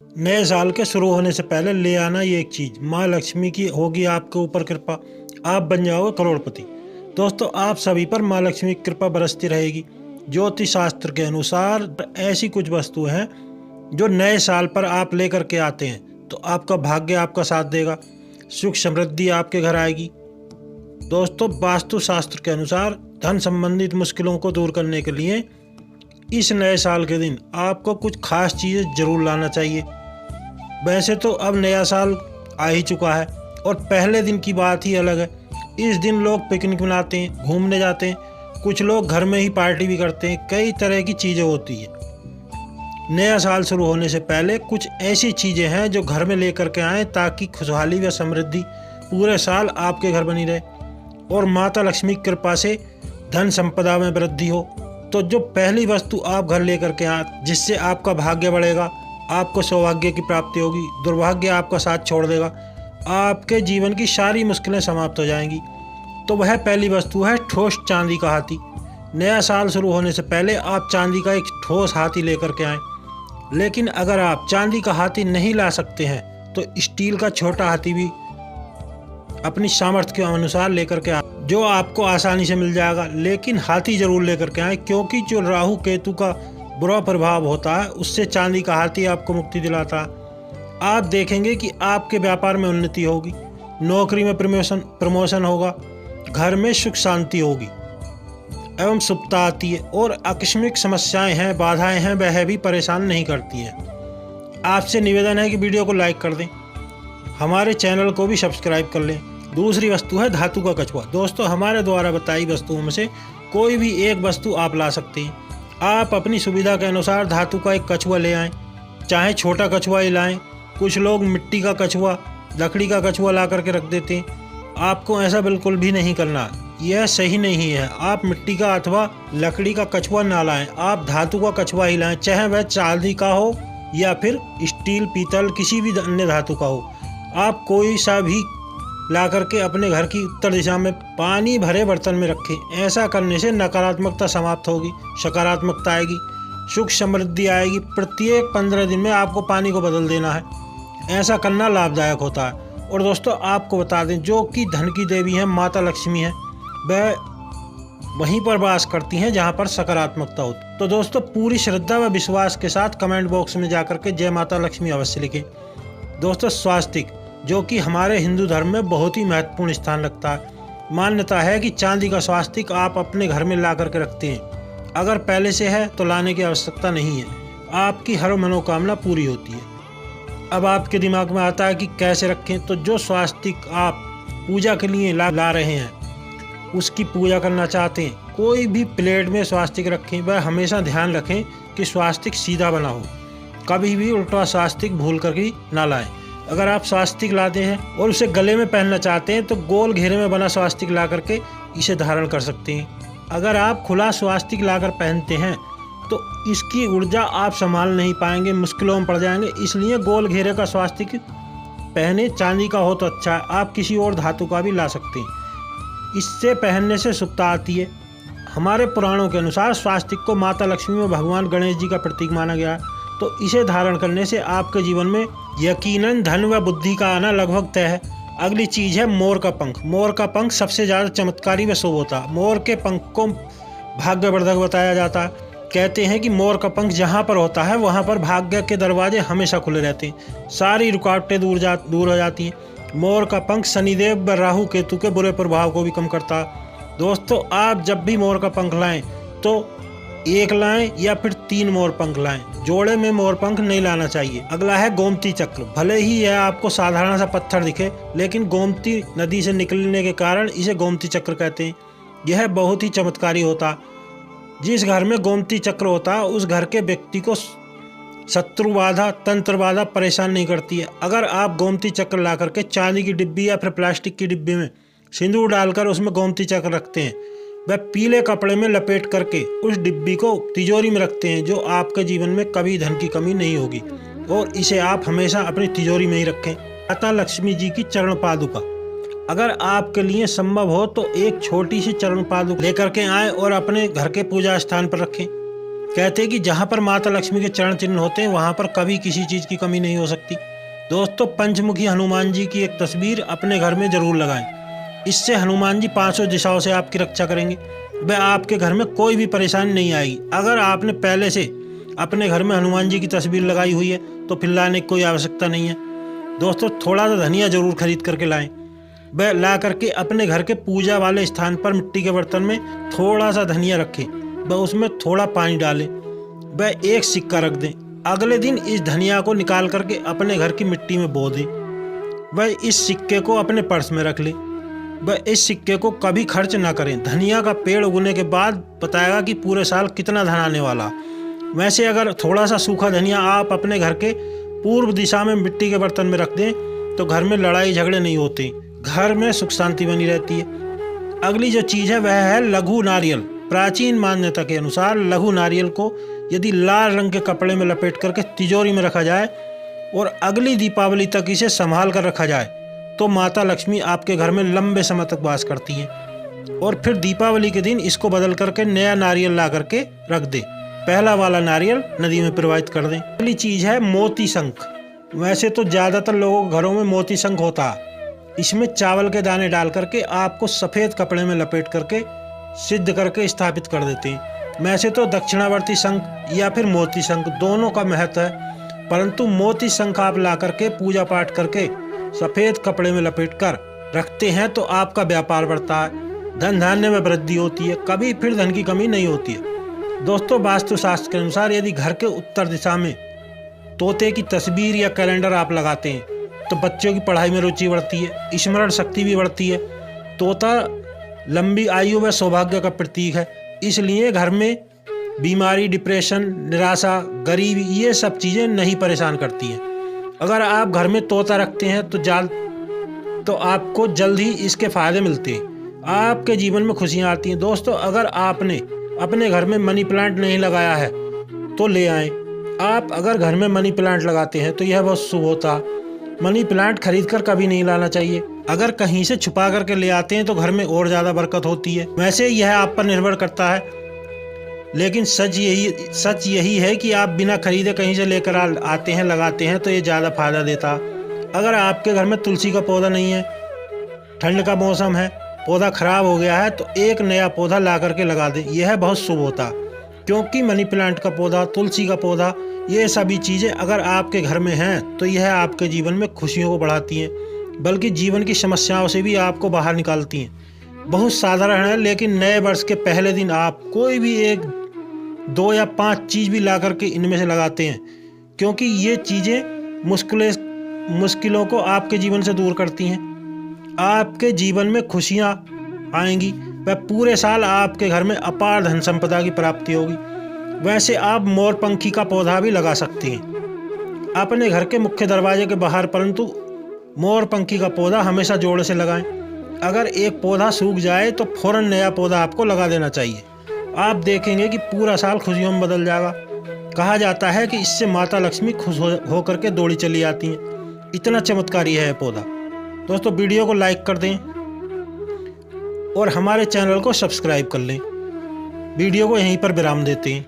नए साल के शुरू होने से पहले ले आना ये एक चीज़, माँ लक्ष्मी की होगी आपके ऊपर कृपा, आप बन जाओगे करोड़पति। दोस्तों, आप सभी पर माँ लक्ष्मी की कृपा बरसती रहेगी। ज्योतिष शास्त्र के अनुसार ऐसी कुछ वस्तु हैं जो नए साल पर आप लेकर के आते हैं तो आपका भाग्य आपका साथ देगा, सुख समृद्धि आपके घर आएगी। दोस्तों, वास्तु शास्त्र के अनुसार धन संबंधित मुश्किलों को दूर करने के लिए इस नए साल के दिन आपको कुछ खास चीज़ें जरूर लाना चाहिए। वैसे तो अब नया साल आ ही चुका है और पहले दिन की बात ही अलग है। इस दिन लोग पिकनिक मनाते हैं, घूमने जाते हैं, कुछ लोग घर में ही पार्टी भी करते हैं, कई तरह की चीज़ें होती हैं। नया साल शुरू होने से पहले कुछ ऐसी चीज़ें हैं जो घर में लेकर के आएँ ताकि खुशहाली व समृद्धि पूरे साल आपके घर बनी रहे और माता लक्ष्मी की कृपा से धन संपदा में वृद्धि हो। तो जो पहली वस्तु आप घर लेकर के आए जिससे आपका भाग्य बढ़ेगा, आपको सौभाग्य की प्राप्ति होगी, दुर्भाग्य आपका साथ छोड़ देगा, आपके जीवन की सारी मुश्किलें समाप्त हो जाएंगी, तो वह पहली वस्तु है ठोस चांदी का हाथी। नया साल शुरू होने से पहले आप चांदी का एक ठोस हाथी लेकर के आएँ। लेकिन अगर आप चांदी का हाथी नहीं ला सकते हैं तो स्टील का छोटा हाथी भी अपनी सामर्थ्य के अनुसार लेकर के आए, जो आपको आसानी से मिल जाएगा। लेकिन हाथी जरूर लेकर के आए, क्योंकि जो राहु केतु का बुरा प्रभाव होता है उससे चांदी का हाथी आपको मुक्ति दिलाता है। आप देखेंगे कि आपके व्यापार में उन्नति होगी, नौकरी में प्रमोशन होगा, घर में सुख शांति होगी एवं सुप्ता आती है और आकस्मिक समस्याएं हैं, बाधाएं हैं, वह भी परेशान नहीं करती है। आपसे निवेदन है कि वीडियो को लाइक कर दें, हमारे चैनल को भी सब्सक्राइब कर लें। दूसरी वस्तु है धातु का कछुआ। दोस्तों, हमारे द्वारा बताई वस्तुओं में से कोई भी एक वस्तु आप ला सकते हैं। आप अपनी सुविधा के अनुसार धातु का एक कछुआ ले आएँ, चाहे छोटा कछुआ ही लाएँ। कुछ लोग मिट्टी का कछुआ, लकड़ी का कछुआ ला करके रख देते हैं। आपको ऐसा बिल्कुल भी नहीं करना, यह सही नहीं है। आप मिट्टी का अथवा लकड़ी का कछुआ ना लाएं, आप धातु का कछुआ ही लाएं, चाहे वह चांदी का हो या फिर स्टील, पीतल, किसी भी अन्य धातु का हो। आप कोई सा भी ला करके अपने घर की उत्तर दिशा में पानी भरे बर्तन में रखें। ऐसा करने से नकारात्मकता समाप्त होगी, सकारात्मकता आएगी, सुख समृद्धि आएगी। प्रत्येक 15 दिन में आपको पानी को बदल देना है, ऐसा करना लाभदायक होता है। और दोस्तों, आपको बता दें, जो कि धन की देवी हैं, माता लक्ष्मी हैं, वह वहीं पर वास करती हैं जहां पर सकारात्मकता होती। तो दोस्तों, पूरी श्रद्धा व विश्वास के साथ कमेंट बॉक्स में जाकर के जय माता लक्ष्मी अवश्य लिखें। दोस्तों, स्वास्तिक, जो कि हमारे हिंदू धर्म में बहुत ही महत्वपूर्ण स्थान रखता है। मान्यता है कि चांदी का स्वास्तिक आप अपने घर में ला करके रखते हैं। अगर पहले से है तो लाने की आवश्यकता नहीं है, आपकी हर मनोकामना पूरी होती है। अब आपके दिमाग में आता है कि कैसे रखें, तो जो स्वास्तिक आप पूजा के लिए ला रहे हैं, उसकी पूजा करना चाहते हैं, कोई भी प्लेट में स्वास्तिक रखें। वह हमेशा ध्यान रखें कि स्वास्तिक सीधा बना हो, कभी भी उल्टा स्वास्तिक भूल कर ही ना लाएं। अगर आप स्वास्तिक लाते हैं और उसे गले में पहनना चाहते हैं तो गोल घेरे में बना स्वास्तिक ला करके इसे धारण कर सकते हैं। अगर आप खुला स्वास्तिक लाकर पहनते हैं तो इसकी ऊर्जा आप संभाल नहीं पाएंगे, मुश्किलों में पड़ जाएंगे। इसलिए गोल घेरे का स्वास्तिक पहने, चांदी का हो तो अच्छा है, आप किसी और धातु का भी ला सकते हैं। इससे पहनने से सुप्ता आती है। हमारे पुराणों के अनुसार स्वास्तिक को माता लक्ष्मी व भगवान गणेश जी का प्रतीक माना गया है, तो इसे धारण करने से आपके जीवन में यकीनन धन व बुद्धि का आना लगभग तय है। अगली चीज़ है मोर का पंख। मोर का पंख सबसे ज़्यादा चमत्कारी व शुभ होता है। मोर के पंख को भाग्यवर्धक बताया जाता है। कहते हैं कि मोर का पंख जहाँ पर होता है वहाँ पर भाग्य के दरवाजे हमेशा खुले रहते हैं, सारी रुकावटें दूर हो जाती हैं। मोर का पंख शनिदेव व राहु केतु के बुरे प्रभाव को भी कम करता है। दोस्तों, आप जब भी मोर का पंख लाएं तो एक लाएं या फिर 3 मोर पंख लाएं, जोड़े में मोर पंख नहीं लाना चाहिए। अगला है गोमती चक्र। भले ही यह आपको साधारण सा पत्थर दिखे, लेकिन गोमती नदी से निकलने के कारण इसे गोमती चक्र कहते हैं। यह बहुत ही चमत्कारी होता है। जिस घर में गोमती चक्र होता है उस घर के व्यक्ति को शत्रु बाधा, तंत्र बाधा परेशान नहीं करती है। अगर आप गोमती चक्र ला करके चांदी की डिब्बी या फिर प्लास्टिक की डिब्बी में सिंदूर डालकर उसमें गोमती चक्र रखते हैं, वह पीले कपड़े में लपेट करके उस डिब्बी को तिजोरी में रखते हैं, जो आपके जीवन में कभी धन की कमी नहीं होगी और इसे आप हमेशा अपनी तिजोरी में ही रखें। माता लक्ष्मी जी की चरण पादुका, अगर आपके लिए संभव हो तो एक छोटी सी चरण पादुका लेकर के आएँ और अपने घर के पूजा स्थान पर रखें। कहते हैं कि जहाँ पर माता लक्ष्मी के चरण चिन्ह होते हैं वहाँ पर कभी किसी चीज़ की कमी नहीं हो सकती। दोस्तों, पंचमुखी हनुमान जी की एक तस्वीर अपने घर में जरूर लगाएं। इससे हनुमान जी 500 दिशाओं से आपकी रक्षा करेंगे। वह आपके घर में कोई भी परेशानी नहीं आएगी। अगर आपने पहले से अपने घर में हनुमान जी की तस्वीर लगाई हुई है तो फिर लाने की कोई आवश्यकता नहीं है। दोस्तों, थोड़ा सा धनिया जरूर खरीद करके लाएं। वह ला करके अपने घर के पूजा वाले स्थान पर मिट्टी के बर्तन में थोड़ा सा धनिया रखें, वह उसमें थोड़ा पानी डालें, वह एक सिक्का रख दें। अगले दिन इस धनिया को निकाल करके अपने घर की मिट्टी में बो दें। वह इस सिक्के को अपने पर्स में रख लें। वह इस सिक्के को कभी खर्च ना करें। धनिया का पेड़ उगने के बाद बताएगा कि पूरे साल कितना धन आने वाला। वैसे अगर थोड़ा सा सूखा धनिया आप अपने घर के पूर्व दिशा में मिट्टी के बर्तन में रख दें तो घर में लड़ाई झगड़े नहीं होते, घर में सुख शांति बनी रहती है। अगली जो चीज़ है वह है लघु नारियल। प्राचीन मान्यता के अनुसार लघु नारियल को यदि लाल रंग के कपड़े में लपेट करके तिजोरी में रखा जाए और अगली दीपावली तक इसे संभाल कर रखा जाए तो माता लक्ष्मी आपके घर में लंबे समय तक वास करती हैं। और फिर दीपावली के दिन इसको बदल करके नया नारियल ला करके रख दे। पहला वाला नारियल नदी में प्रवाहित कर दें। अगली चीज़ है मोती शंख। वैसे तो ज़्यादातर लोगों के घरों में मोती शंख होता है। इसमें चावल के दाने डाल करके आपको सफ़ेद कपड़े में लपेट करके सिद्ध करके स्थापित कर देते हैं। वैसे तो दक्षिणावर्ती शंख या फिर मोती शंख दोनों का महत्व है, परंतु मोती शंख आप ला करके पूजा पाठ करके सफ़ेद कपड़े में लपेट कर रखते हैं तो आपका व्यापार बढ़ता है, धन धान्य में वृद्धि होती है, कभी फिर धन की कमी नहीं होती है। दोस्तों, वास्तुशास्त्र के अनुसार यदि घर के उत्तर दिशा में तोते की तस्वीर या कैलेंडर आप लगाते हैं तो बच्चों की पढ़ाई में रुचि बढ़ती है, स्मरण शक्ति भी बढ़ती है। तोता लंबी आयु व सौभाग्य का प्रतीक है, इसलिए घर में बीमारी, डिप्रेशन, निराशा, गरीबी ये सब चीज़ें नहीं परेशान करती हैं। अगर आप घर में तोता रखते हैं तो आपको जल्द ही इसके फायदे मिलते हैं, आपके जीवन में खुशियाँ आती हैं। दोस्तों, अगर आपने अपने घर में मनी प्लांट नहीं लगाया है तो ले आएं। आप अगर घर में मनी प्लांट लगाते हैं तो यह बहुत शुभ होता। मनी प्लांट खरीद कर कभी नहीं लाना चाहिए। अगर कहीं से छुपा करके ले आते हैं तो घर में और ज़्यादा बरकत होती है। वैसे यह आप पर निर्भर करता है, लेकिन सच यही है कि आप बिना खरीदे कहीं से लेकर आते हैं, लगाते हैं तो ये ज़्यादा फायदा देता। अगर आपके घर में तुलसी का पौधा नहीं है, ठंड का मौसम है, पौधा खराब हो गया है तो एक नया पौधा ला करके लगा दें, यह बहुत शुभ होता। क्योंकि मनी प्लांट का पौधा, तुलसी का पौधा, ये सभी चीज़ें अगर आपके घर में हैं तो यह आपके जीवन में खुशियों को बढ़ाती हैं, बल्कि जीवन की समस्याओं से भी आपको बाहर निकालती हैं। बहुत साधारण है, लेकिन नए वर्ष के पहले दिन आप कोई भी 1, 2 या 5 चीज़ भी ला करके इनमें से लगाते हैं, क्योंकि ये चीज़ें मुश्किलों को आपके जीवन से दूर करती हैं। आपके जीवन में खुशियाँ आएंगी व पूरे साल आपके घर में अपार धन संपदा की प्राप्ति होगी। वैसे आप मोरपंखी का पौधा भी लगा सकते हैं अपने घर के मुख्य दरवाजे के बाहर, परंतु मोरपंखी का पौधा हमेशा जोड़ से लगाएं। अगर एक पौधा सूख जाए तो फौरन नया पौधा आपको लगा देना चाहिए। आप देखेंगे कि पूरा साल खुशियों में बदल जाएगा। कहा जाता है कि इससे माता लक्ष्मी खुश हो करके दौड़ी चली आती हैं। इतना चमत्कारी है पौधा। दोस्तों, वीडियो को लाइक कर दें और हमारे चैनल को सब्सक्राइब कर लें। वीडियो को यहीं पर विराम देते हैं।